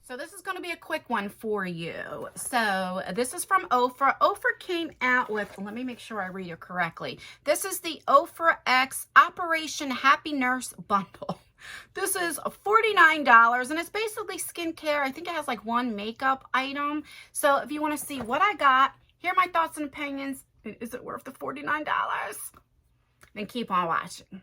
So this is going to be a quick one for you. So this is from Ofra. Ofra came out with, let me make sure I read it correctly. This is the Ofra X Operation Happy Nurse Bundle. This is $49 and it's basically skincare. I think it has like one makeup item. So if you want to see what I got, here are my thoughts and opinions. Is it worth the $49? Then keep on watching.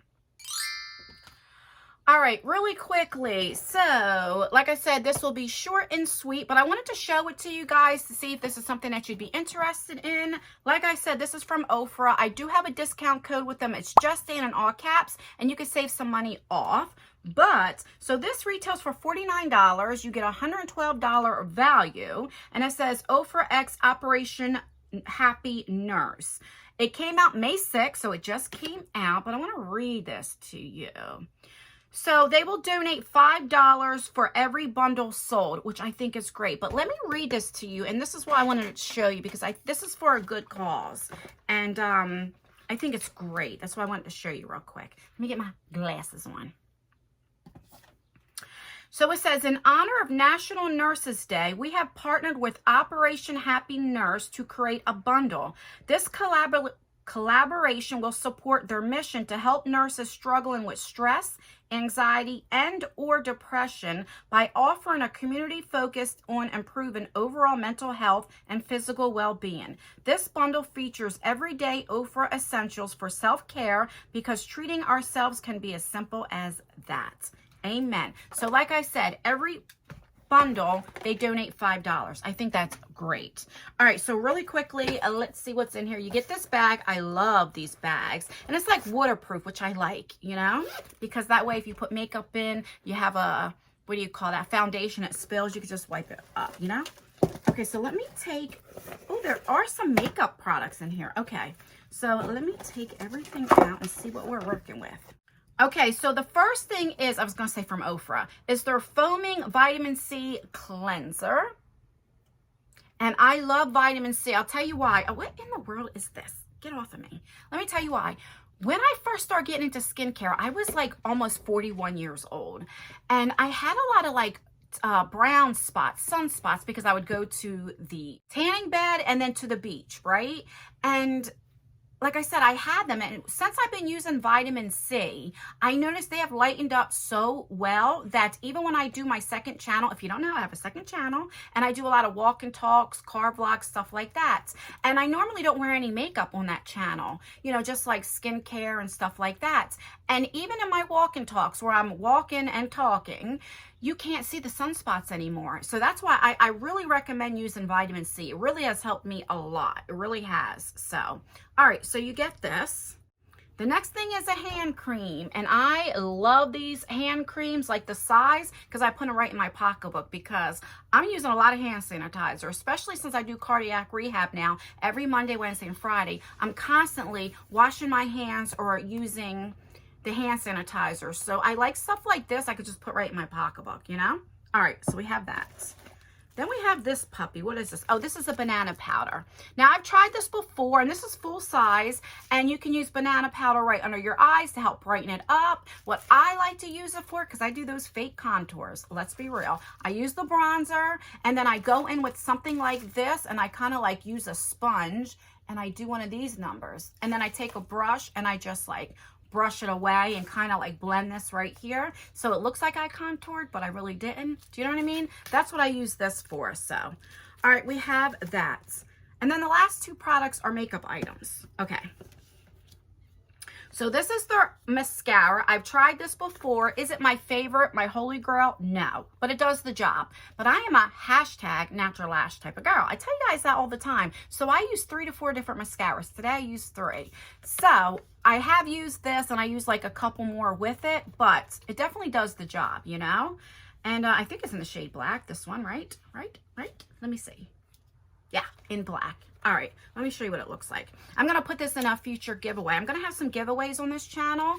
All right, really quickly. So, like I said, this will be short and sweet, but I wanted to show it to you guys to see if this is something that you'd be interested in. Like I said, this is from Ofra. I do have a discount code with them. It's Justine in all caps, and you can save some money off. But, so this retails for $49. You get a $112 value, and it says Ofra X Operation Happy Nurse. It came out May 6th, so it just came out, but I want to read this to you. So they will donate $5 for every bundle sold, which I think is great. But let me read this to you, and this is what I wanted to show you because this is for a good cause. And I think it's great. That's why I wanted to show you real quick. Let me get my glasses on. So it says, in honor of National Nurses Day, we have partnered with Operation Happy Nurse to create a bundle. This collaboration will support their mission to help nurses struggling with stress, anxiety, and or depression by offering a community focused on improving overall mental health and physical well-being. This bundle features everyday Ofra essentials for self-care because treating ourselves can be as simple as that. Amen. So like I said, every bundle, they donate $5. I think that's great. All right, so really quickly, let's see what's in here. You get this bag. I love these bags. And it's like waterproof, which I like, you know, because that way if you put makeup in, you have a, what do you call that, foundation that spills, you can just wipe it up, you know? Okay, so let me take, oh, there are some makeup products in here. Okay, so let me take everything out and see what we're working with. Okay, so the first thing is, I was going to say from Ofra, is their Foaming Vitamin C Cleanser. And I love vitamin C. I'll tell you why. Oh, what in the world is this? Get off of me. Let me tell you why. When I first started getting into skincare, I was like almost 41 years old. And I had a lot of like brown spots, sunspots, because I would go to the tanning bed and then to the beach, right? And like I said, I had them, and since I've been using vitamin C, I noticed they have lightened up so well that even when I do my second channel, if you don't know, I have a second channel, and I do a lot of walk and talks, car vlogs, stuff like that. And I normally don't wear any makeup on that channel, you know, just like skincare and stuff like that. And even in my walk and talks where I'm walking and talking, you can't see the sunspots anymore. So that's why I really recommend using vitamin C. It really has helped me a lot. It really has. So, all right, so you get this. The next thing is a hand cream, and I love these hand creams, like the size, because I put them right in my pocketbook because I'm using a lot of hand sanitizer, especially since I do cardiac rehab now every Monday, Wednesday, and Friday. I'm constantly washing my hands or using the hand sanitizer. So I like stuff like this I could just put right in my pocketbook, you know? All right, so we have that. Then we have this puppy. What is this? Oh, this is a banana powder. Now, I've tried this before, and this is full size, and you can use banana powder right under your eyes to help brighten it up. What I like to use it for, because I do those fake contours, let's be real, I use the bronzer, and then I go in with something like this, and I kind of like use a sponge, and I do one of these numbers. And then I take a brush, and I just like brush it away and kind of like blend this right here. So it looks like I contoured, but I really didn't. Do you know what I mean? That's what I use this for. So, all right, we have that. And then the last two products are makeup items. Okay. So this is their mascara. I've tried this before. Is it my favorite, my holy grail? No, but it does the job. But I am a hashtag natural lash type of girl. I tell you guys that all the time. So I use 3 to 4 different mascaras. Today I use 3. So I have used this, and I use like a couple more with it, but it definitely does the job, you know? And I think it's in the shade black, this one, right? Right? Let me see. Yeah, in black. All right, let me show you what it looks like. I'm going to put this in a future giveaway. I'm going to have some giveaways on this channel.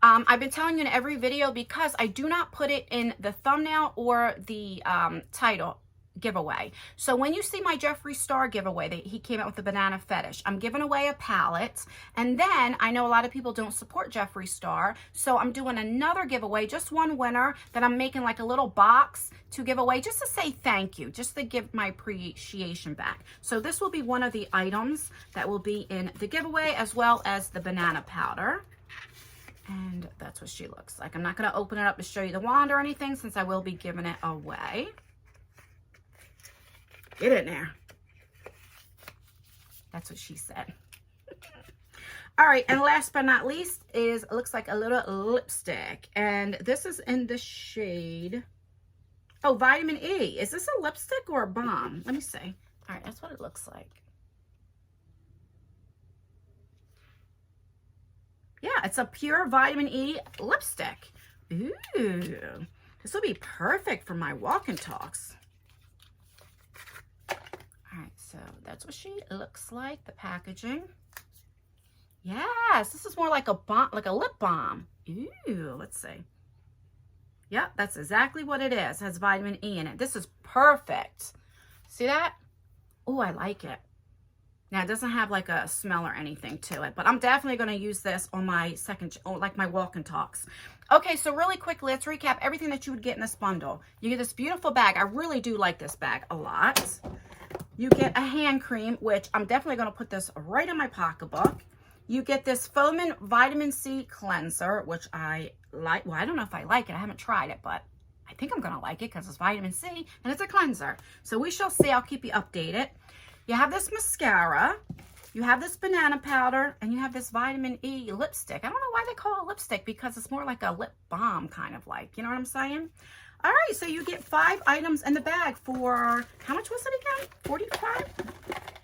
I've been telling you in every video because I do not put it in the thumbnail or the title. giveaway. So when you see my Jeffree Star giveaway, he came out with the banana fetish. I'm giving away a palette. And then I know a lot of people don't support Jeffree Star. So I'm doing another giveaway, just one winner that I'm making like a little box to give away just to say thank you, just to give my appreciation back. So this will be one of the items that will be in the giveaway, as well as the banana powder. And that's what she looks like. I'm not going to open it up to show you the wand or anything, since I will be giving it away. Get in there. That's what she said. All right, and last but not least is, it looks like a little lipstick. And this is in the shade, oh, Vitamin E. Is this a lipstick or a balm? Let me see. All right, that's what it looks like. Yeah, it's a pure vitamin E lipstick. Ooh, this will be perfect for my walk and talks. All right, so that's what she looks like, the packaging. Yes, this is more like a balm, like a lip balm. Ooh, let's see. Yep, that's exactly what it is. It has vitamin E in it. This is perfect. See that? Oh, I like it. Now, it doesn't have like a smell or anything to it, but I'm definitely going to use this on my like my walk and talks. Okay, so really quickly, let's recap everything that you would get in this bundle. You get this beautiful bag. I really do like this bag a lot. You get a hand cream, which I'm definitely going to put this right in my pocketbook. You get this Foaming Vitamin C Cleanser, which I like. Well, I don't know if I like it. I haven't tried it, but I think I'm going to like it because it's vitamin C and it's a cleanser. So we shall see. I'll keep you updated. You have this mascara, you have this banana powder, and you have this vitamin E lipstick. I don't know why they call it lipstick, because it's more like a lip balm kind of like, you know what I'm saying? All right, so you get 5 items in the bag for, how much was it again? 45?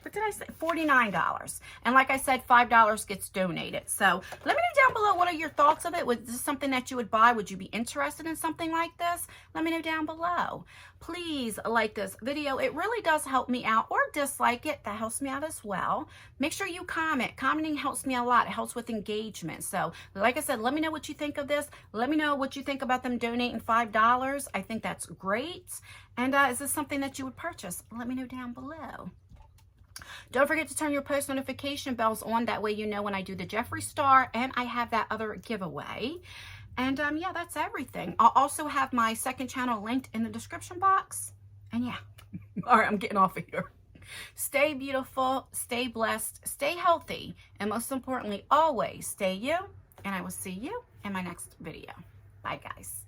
What did I say? $49. And like I said, $5 gets donated. So let me know down below, what are your thoughts of it? Was this something that you would buy? Would you be interested in something like this? Let me know down below. Please like this video. It really does help me out, or dislike it. That helps me out as well. Make sure you comment. Commenting helps me a lot. It helps with engagement. So like I said, let me know what you think of this. Let me know what you think about them donating $5. I think that's great. And is this something that you would purchase? Let me know down below. Don't forget to turn your post notification bells on. That way you know when I do the Jeffree Star and I have that other giveaway. And yeah, that's everything. I'll also have my second channel linked in the description box. And yeah, all right, I'm getting off of here. Stay beautiful, stay blessed, stay healthy, and most importantly, always stay you. And I will see you in my next video. Bye, guys.